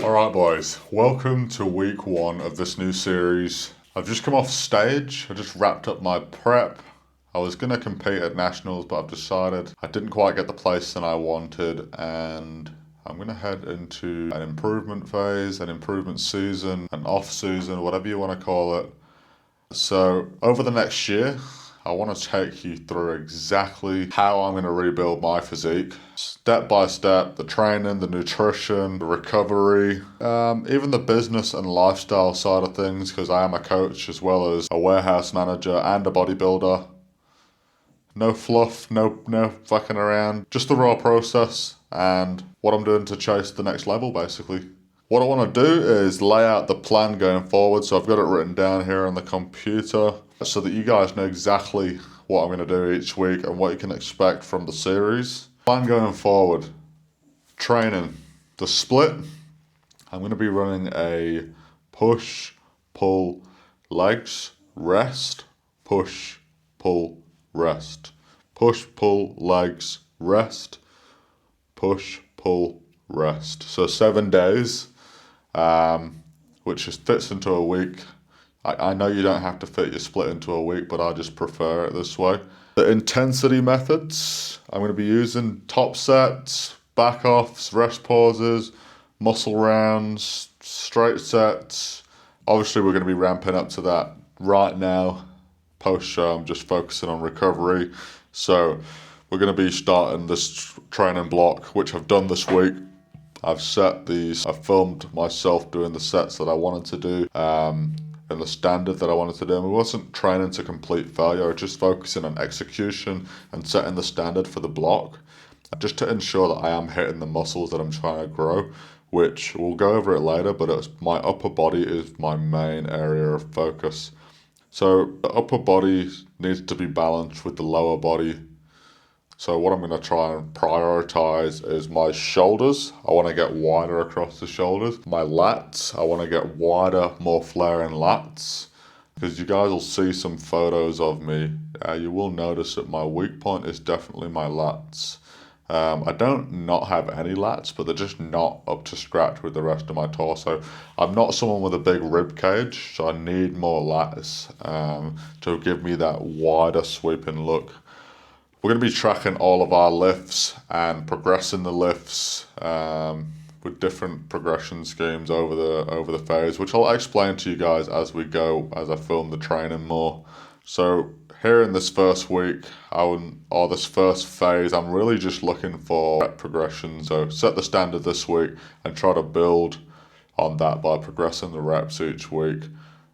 Alright boys, welcome to week 1 of this new series. I've just come off stage, I just wrapped up my prep. I was going to compete at nationals, but I've decided I didn't quite get the place that I wanted, and I'm going to head into an improvement phase, an improvement season, an off-season, whatever you want to call it. So over the next year, I want to take you through exactly how I'm going to rebuild my physique. Step by step, the training, the nutrition, the recovery, even the business and lifestyle side of things, because I am a coach as well as a warehouse manager and a bodybuilder. No fluff, no fucking around, just the raw process and what I'm doing to chase the next level basically. What I want to do is lay out the plan going forward, so I've got it written down here on the computer so that you guys know exactly what I'm going to do each week and what you can expect from the series. Plan going forward, training, the split, I'm going to be running a push, pull, legs, rest, push, pull, rest. Push, pull, legs, rest, push, pull, rest. So 7 days, which just fits into a week. I know you don't have to fit your split into a week, but I just prefer it this way. The intensity methods, I'm going to be using top sets, back offs, rest pauses, muscle rounds, straight sets. Obviously we're going to be ramping up to that right now. Post-show, I'm just focusing on recovery. So we're going to be starting this training block, which I've done this week. I've set these, I've filmed myself doing the sets that I wanted to do, and the standard that I wanted to do. And we wasn't training to complete failure, just focusing on execution and setting the standard for the block, just to ensure that I am hitting the muscles that I'm trying to grow, which we'll go over it later, but my upper body is my main area of focus. So the upper body needs to be balanced with the lower body. So what I'm going to try and prioritize is my shoulders. I want to get wider across the shoulders. My lats, I want to get wider, more flaring lats. Because you guys will see some photos of me. You will notice that my weak point is definitely my lats. I don't not have any lats, but they're just not up to scratch with the rest of my torso. I'm not someone with a big rib cage, so I need more lats to give me that wider sweeping look. We're going to be tracking all of our lifts and progressing the lifts with different progression schemes over the phase, which I'll explain to you guys as we go, as I film the training more. So here in this first week, or this first phase, I'm really just looking for rep progression. So set the standard this week and try to build on that by progressing the reps each week.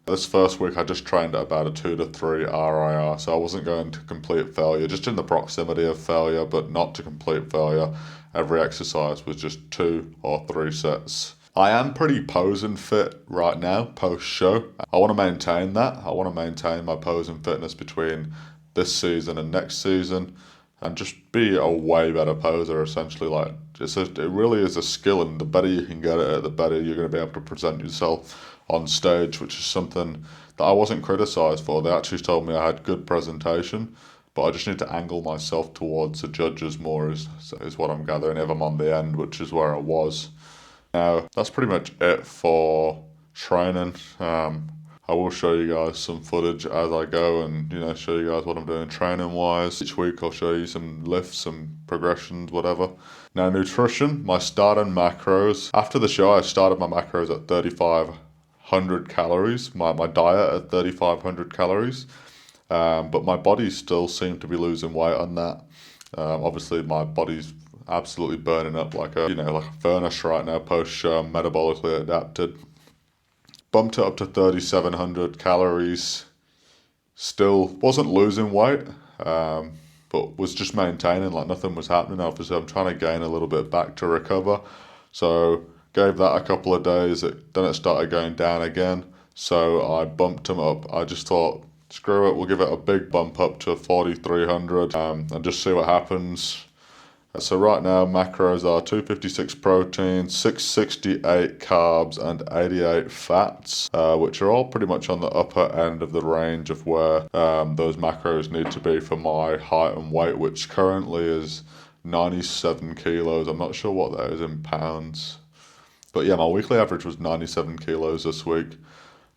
This first week I just trained at about a 2 to 3 RIR, so I wasn't going to complete failure, just in the proximity of failure, but not to complete failure. Every exercise was just 2 or 3 sets. I am pretty pose and fit right now, post-show. I want to maintain that. I want to maintain my pose and fitness between this season and next season, and just be a way better poser, essentially. Like, it really is a skill, and the better you can get at it, the better you're going to be able to present yourself on stage, which is something that I wasn't criticised for. They actually told me I had good presentation, but I just need to angle myself towards the judges more is what I'm gathering if I'm on the end, which is where I was. Now, that's pretty much it for training. I will show you guys some footage as I go and, show you guys what I'm doing training-wise. Each week I'll show you some lifts, some progressions, whatever. Now, nutrition, my starting macros. After the show, I started my macros at 3,500 calories, my diet at 3,500 calories. But my body still seemed to be losing weight on that. Obviously, my body's absolutely burning up like a furnace right now, post-show. I'm metabolically adapted. Bumped it up to 3,700 calories. Still wasn't losing weight, but was just maintaining, like nothing was happening. Obviously, I'm trying to gain a little bit back to recover. So gave that a couple of days. Then it started going down again. So I bumped them up. I just thought, screw it, we'll give it a big bump up to 4,300 and just see what happens. So right now macros are 256 protein, 668 carbs and 88 fats, which are all pretty much on the upper end of the range of where those macros need to be for my height and weight, which currently is 97 kilos. I'm not sure what that is in pounds. But yeah, my weekly average was 97 kilos this week.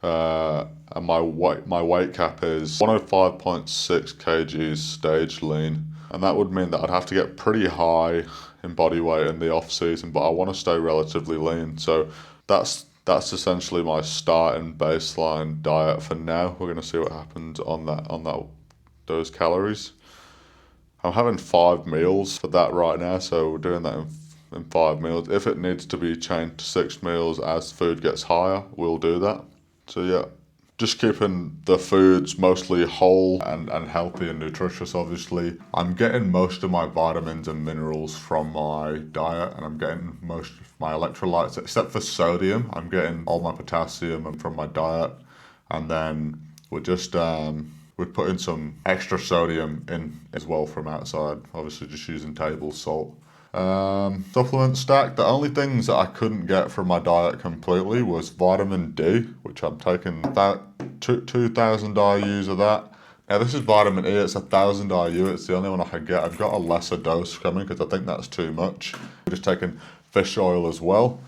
And my weight cap is 105.6 kgs stage lean. And that would mean that I'd have to get pretty high in body weight in the off season, but I want to stay relatively lean. So that's essentially my starting baseline diet for now. We're going to see what happens on those calories. I'm having 5 meals for that right now, so we're doing that in 5 meals. If it needs to be changed to 6 meals as food gets higher, we'll do that. So yeah, just keeping the foods mostly whole and healthy and nutritious, obviously. I'm getting most of my vitamins and minerals from my diet, and I'm getting most of my electrolytes, except for sodium. I'm getting all my potassium from my diet, and then we're just we're putting some extra sodium in as well from outside, obviously just using table salt. Supplement stack, the only things that I couldn't get from my diet completely was vitamin D, which I'm taking about 2,000 IUs of that. Now this is vitamin E, it's 1,000 IU, it's the only one I can get. I've got a lesser dose coming because I think that's too much. I'm just taking fish oil as well.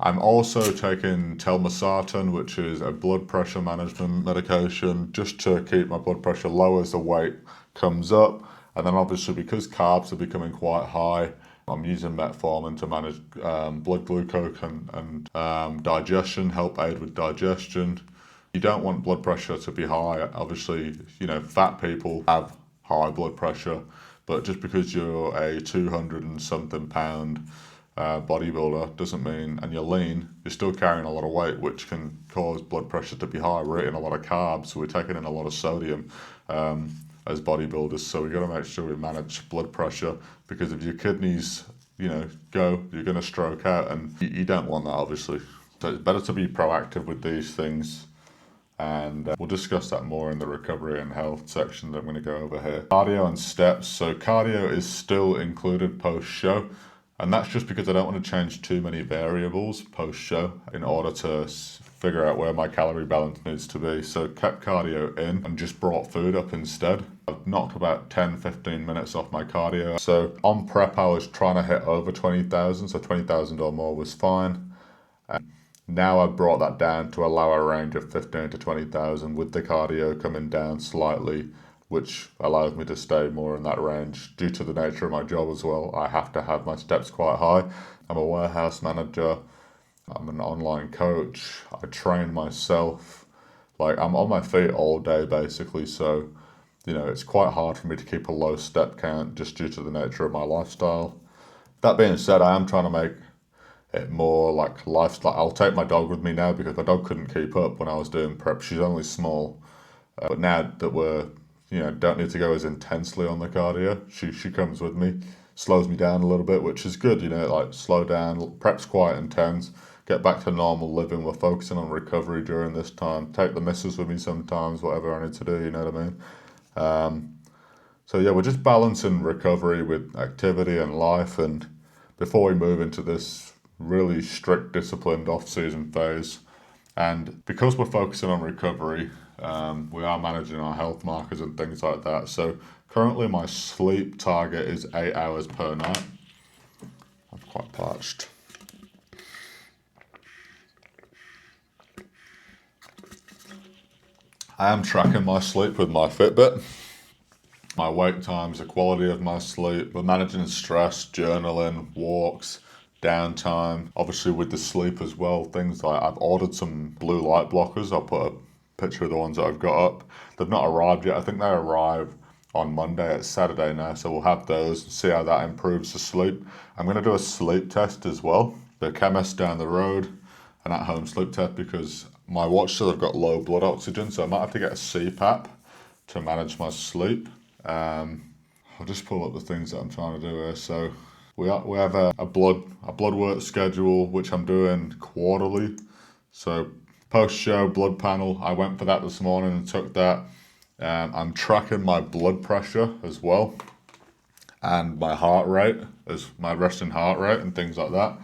I'm also taking telmisartan, which is a blood pressure management medication, just to keep my blood pressure low as the weight comes up. And then obviously because carbs are becoming quite high, I'm using metformin to manage blood glucose and digestion, help aid with digestion. You don't want blood pressure to be high. Obviously, fat people have high blood pressure, but just because you're a 200 and something pound bodybuilder doesn't mean, and you're lean, you're still carrying a lot of weight, which can cause blood pressure to be high. We're eating a lot of carbs, so we're taking in a lot of sodium as bodybuilders, so we've got to make sure we manage blood pressure, because if your kidneys, go, you're going to stroke out, and you don't want that, obviously. So it's better to be proactive with these things, and we'll discuss that more in the recovery and health section that I'm going to go over here. Cardio and steps. So cardio is still included post-show, and that's just because I don't want to change too many variables post-show in order to figure out where my calorie balance needs to be. So kept cardio in and just brought food up instead. I've knocked about 10-15 minutes off my cardio. So on prep I was trying to hit over 20,000, so 20,000 or more was fine. Now I've brought that down to allow a range of 15 to 20,000 with the cardio coming down slightly, which allows me to stay more in that range due to the nature of my job as well. I have to have my steps quite high. I'm a warehouse manager. I'm an online coach. I train myself. I'm on my feet all day basically, so it's quite hard for me to keep a low step count just due to the nature of my lifestyle. That being said, I am trying to make it more like lifestyle. I'll take my dog with me now because my dog couldn't keep up when I was doing prep. She's only small, but now that we're don't need to go as intensely on the cardio, she comes with me, slows me down a little bit, which is good, slow down. Prep's quite intense, get back to normal living. We're focusing on recovery during this time. Take the missus with me sometimes, whatever I need to do, you know what I mean? So yeah, we're just balancing recovery with activity and life, and before we move into this really strict, disciplined off-season phase, and because we're focusing on recovery, we are managing our health markers and things like that. So currently my sleep target is 8 hours per night. I'm quite parched. I am tracking my sleep with my Fitbit. My wake times, the quality of my sleep. We're managing stress, journaling, walks, downtime. Obviously with the sleep as well, things like I've ordered some blue light blockers. I'll put a picture of the ones that I've got up. They've not arrived yet. I think they arrive on Monday. It's Saturday now, so we'll have those and see how that improves the sleep. I'm going to do a sleep test as well. The chemist down the road, an at-home sleep test, because my watch says I've got low blood oxygen, so I might have to get a CPAP to manage my sleep. I'll just pull up the things that I'm trying to do here. So we have a blood work schedule, which I'm doing quarterly. So post-show blood panel, I went for that this morning and took that. I'm tracking my blood pressure as well, and my heart rate, as my resting heart rate and things like that.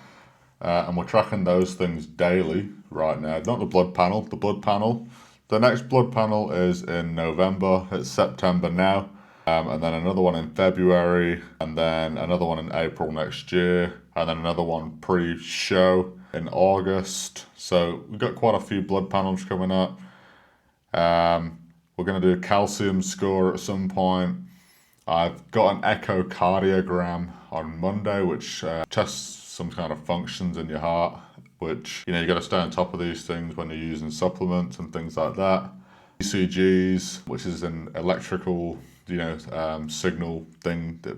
And we're tracking those things daily right now. Not the blood panel, the blood panel. The next blood panel is in November. It's September now. and then another one in February, and then another one in April next year, and then another one pre-show in August. So we've got quite a few blood panels coming up. We're going to do a calcium score at some point. I've got an echocardiogram on Monday, which tests some kind of functions in your heart, which, you got to stay on top of these things when you're using supplements and things like that. ECGs, which is an electrical, signal thing that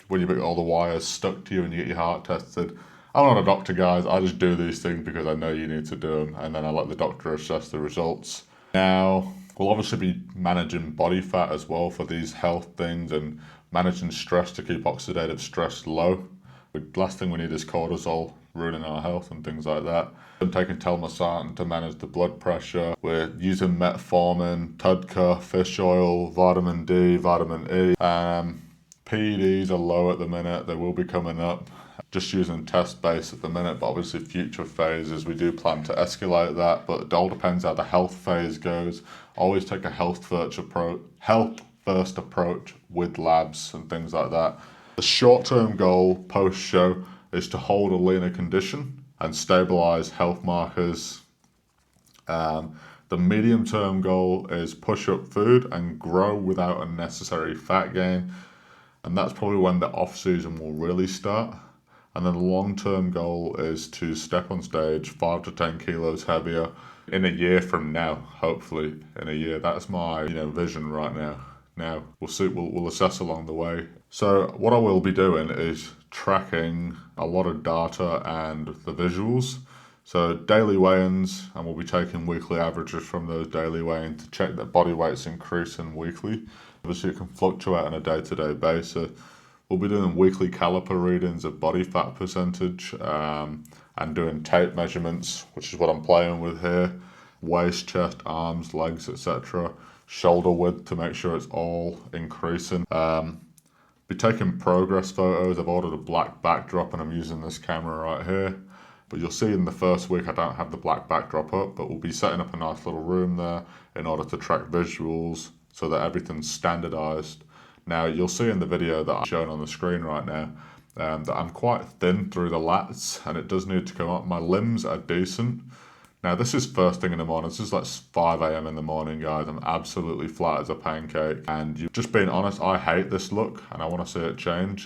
when you get all the wires stuck to you and you get your heart tested. I'm not a doctor, guys. I just do these things because I know you need to do them, and then I let the doctor assess the results. Now, we'll obviously be managing body fat as well for these health things and managing stress to keep oxidative stress low. The last thing we need is cortisol ruining our health and things like that. I'm taking telmisartan to manage the blood pressure. We're using metformin, TUDCA, fish oil, vitamin D, vitamin E. PEDs are low at the minute. They will be coming up. Just using test base at the minute, but obviously future phases we do plan to escalate that, but it all depends how the health phase goes. Always take a health first approach with labs and things like that. The short-term goal post-show is to hold a leaner condition and stabilize health markers. The medium-term goal is push up food and grow without unnecessary fat gain, and that's probably when the off-season will really start. And then the long-term goal is to step on stage 5 to 10 kilos heavier in a year from now, hopefully in a year. That's my vision right now. Now, we'll see, we'll assess along the way. So what I will be doing is tracking a lot of data and the visuals. So daily weigh-ins, and we'll be taking weekly averages from those daily weigh-ins to check that body weight's increasing weekly. Obviously it can fluctuate on a day-to-day basis. We'll be doing weekly caliper readings of body fat percentage and doing tape measurements, which is what I'm playing with here. Waist, chest, arms, legs, etc. Shoulder width to make sure it's all increasing. Be taking progress photos. I've ordered a black backdrop and I'm using this camera right here. But you'll see in the first week I don't have the black backdrop up, but we'll be setting up a nice little room there in order to track visuals so that everything's standardized. Now, you'll see in the video that I'm showing on the screen right now that I'm quite thin through the lats and it does need to come up. My limbs are decent. Now, this is first thing in the morning. This is like 5 a.m. in the morning, guys. I'm absolutely flat as a pancake. And just being honest, I hate this look and I want to see it change.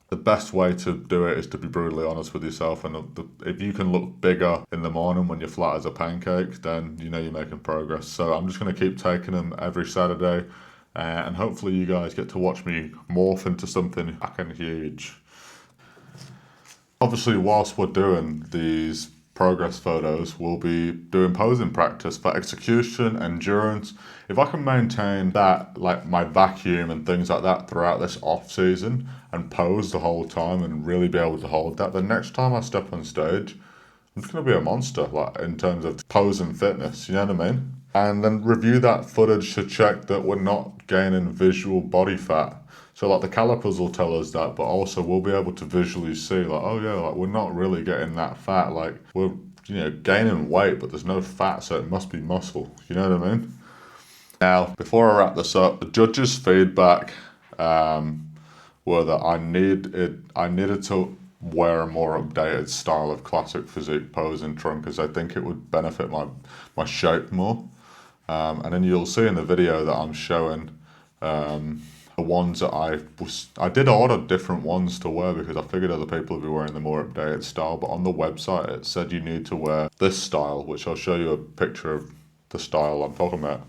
The best way to do it is to be brutally honest with yourself. And if you can look bigger in the morning when you're flat as a pancake, then you're making progress. So I'm just going to keep taking them every Saturday. And hopefully you guys get to watch me morph into something fucking huge. Obviously, whilst we're doing these progress photos, we'll be doing posing practice for execution, endurance. If I can maintain that, like my vacuum and things like that throughout this off season and pose the whole time and really be able to hold that, the next time I step on stage, I'm just going to be a monster, like in terms of pose and fitness, you know what I mean? And then review that footage to check that we're not gaining visual body fat. So like the calipers will tell us that, but also we'll be able to visually see like, oh yeah, like we're not really getting that fat. Like we're, gaining weight, but there's no fat, so it must be muscle. You know what I mean? Now, before I wrap this up, the judges' feedback were that I needed to wear a more updated style of classic physique posing trunk because I think it would benefit my shape more. And then you'll see in the video that I'm showing the ones that I did order different ones to wear because I figured other people would be wearing the more updated style, but on the website it said you need to wear this style, which I'll show you a picture of the style I'm talking about.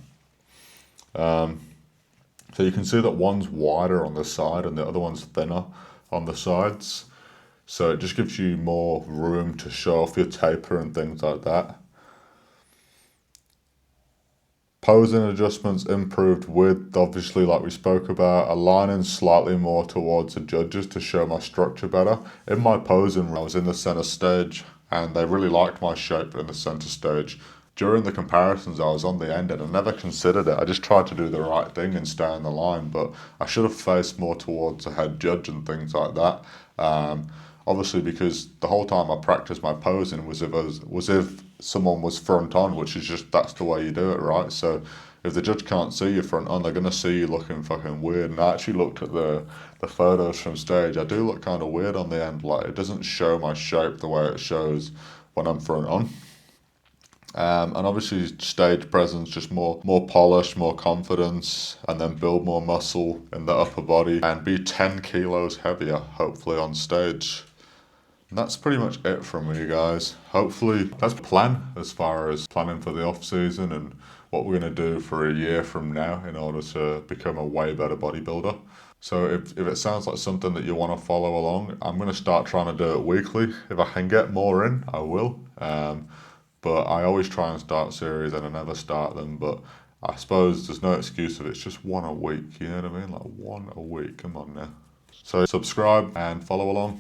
So you can see that one's wider on the side and the other one's thinner on the sides. So it just gives you more room to show off your taper and things like that. Posing adjustments improved width, obviously, like we spoke about, aligning slightly more towards the judges to show my structure better. In my posing, I was in the center stage and they really liked my shape in the center stage. During the comparisons, I was on the end and I never considered it. I just tried to do the right thing and stay on the line, but I should have faced more towards the head judge and things like that. Obviously, because the whole time I practiced my posing was if someone was front on, which is just, that's the way you do it, right? So if the judge can't see you front on, they're gonna see you looking fucking weird. And I actually looked at the photos from stage. I do look kind of weird on the end. Like, it doesn't show my shape the way it shows when I'm front on. And obviously stage presence, just more polish, more confidence, and then build more muscle in the upper body and be 10 kilos heavier, hopefully, on stage. And that's pretty much it from me, guys. Hopefully that's the plan as far as planning for the off season and what we're going to do for a year from now in order to become a way better bodybuilder. So if it sounds like something that you want to follow along, I'm going to start trying to do it weekly. If I can get more in, I will. But I always try and start series and I never start them. But I suppose there's no excuse if it's just one a week, you know what I mean? Like one a week, come on now. So subscribe and follow along.